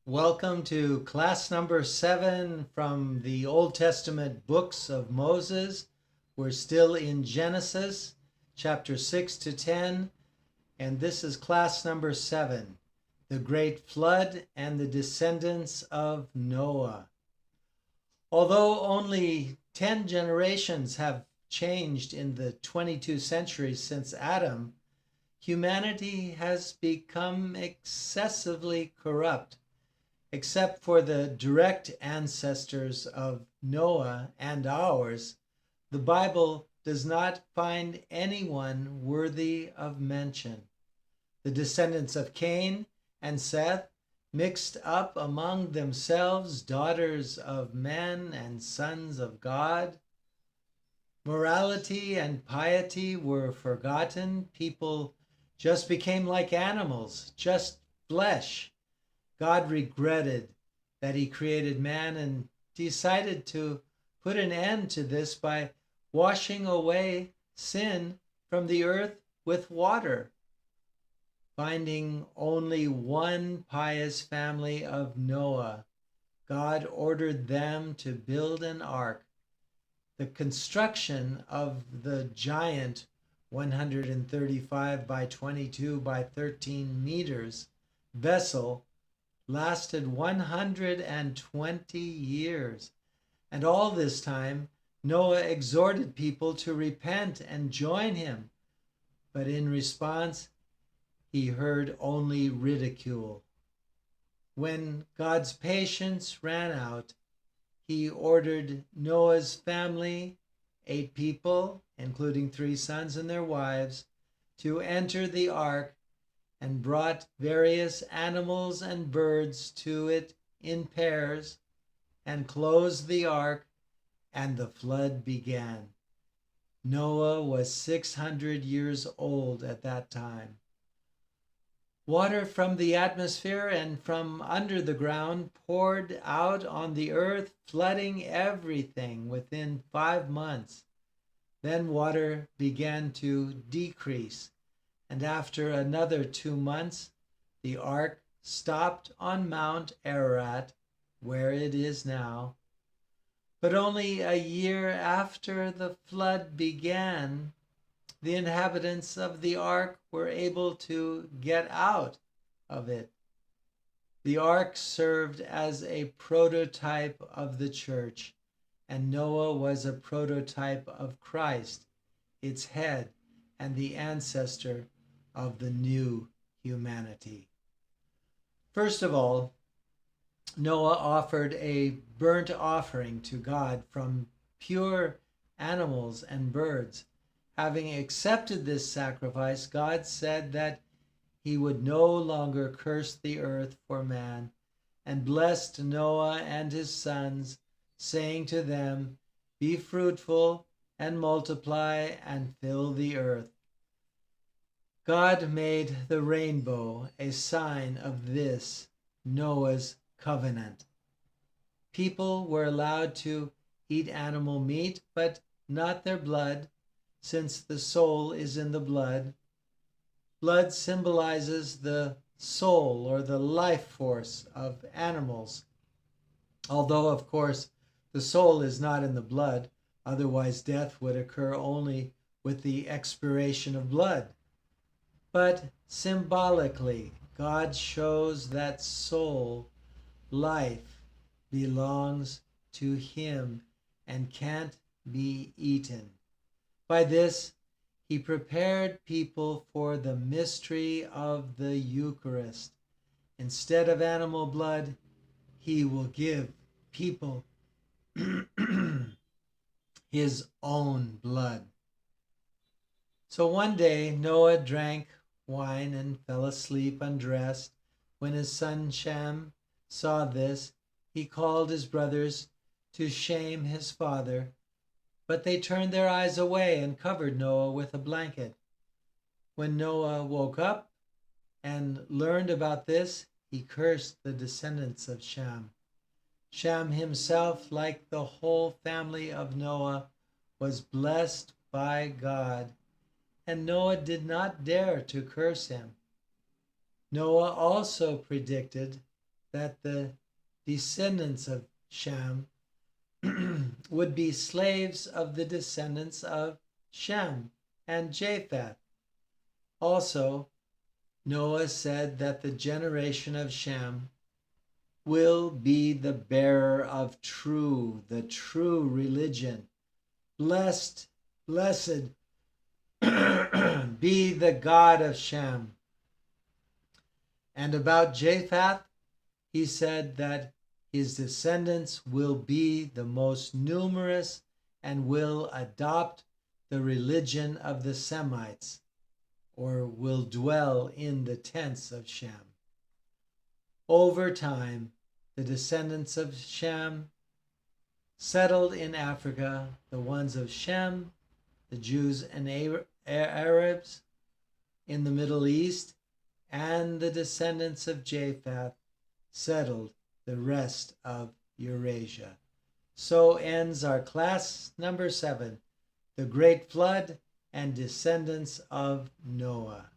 Welcome to class number 7 from the Old Testament books of Moses. We're still in Genesis, chapter 6 to 10, and this is class number 7, the Great Flood and the Descendants of Noah. Although only 10 generations have changed in the 22 centuries since Adam, humanity has become excessively corrupt. Except for the direct ancestors of Noah and ours, the Bible does not find anyone worthy of mention. The descendants of Cain and Seth mixed up among themselves daughters of men and sons of God. Morality and piety were forgotten. People just became like animals, just flesh. God regretted that he created man and decided to put an end to this by washing away sin from the earth with water. Finding only one pious family of Noah, God ordered them to build an ark. The construction of the giant 135 by 22 by 13 meters vessel lasted 120 years. And all this time, Noah exhorted people to repent and join him. But in response, he heard only ridicule. When God's patience ran out, he ordered Noah's family, 8 people, including 3 sons and their wives, to enter the ark and brought various animals and birds to it in pairs, and closed the ark, and the flood began. Noah was 600 years old at that time. Water from the atmosphere and from under the ground poured out on the earth, flooding everything within 5 months. Then water began to decrease. And after another 2 months, the ark stopped on Mount Ararat, where it is now. But only a year after the flood began, the inhabitants of the ark were able to get out of it. The ark served as a prototype of the church, and Noah was a prototype of Christ, its head and the ancestor of the new humanity. First of all, Noah offered a burnt offering to God from pure animals and birds. Having accepted this sacrifice, God said that he would no longer curse the earth for man, and blessed Noah and his sons, saying to them, "Be fruitful and multiply and fill the earth." God made the rainbow a sign of this, Noah's covenant. People were allowed to eat animal meat, but not their blood, since the soul is in the blood. Blood symbolizes the soul or the life force of animals, although, of course, the soul is not in the blood, otherwise death would occur only with the expiration of blood. But symbolically, God shows that soul, life, belongs to him and can't be eaten. By this, he prepared people for the mystery of the Eucharist. Instead of animal blood, he will give people his own blood. So one day, Noah drank wine and fell asleep undressed. When his son Shem saw this, he called his brothers to shame his father, but they turned their eyes away and covered Noah with a blanket. When Noah woke up and learned about this, he cursed the descendants of Shem. Shem himself, like the whole family of Noah, was blessed by God, and Noah did not dare to curse him. Noah also predicted that the descendants of Shem would be slaves of the descendants of Shem and Japheth. Also, Noah said that the generation of Shem will be the bearer of the true religion. Blessed be the God of Shem. And about Japheth, he said that his descendants will be the most numerous and will adopt the religion of the Semites, or will dwell in the tents of Shem. Over time, the descendants of Shem settled in Africa, the ones of Shem, the Jews and Arabs in the Middle East, and the descendants of Japheth settled the rest of Eurasia. So ends our class number 7, the Great Flood and Descendants of Noah.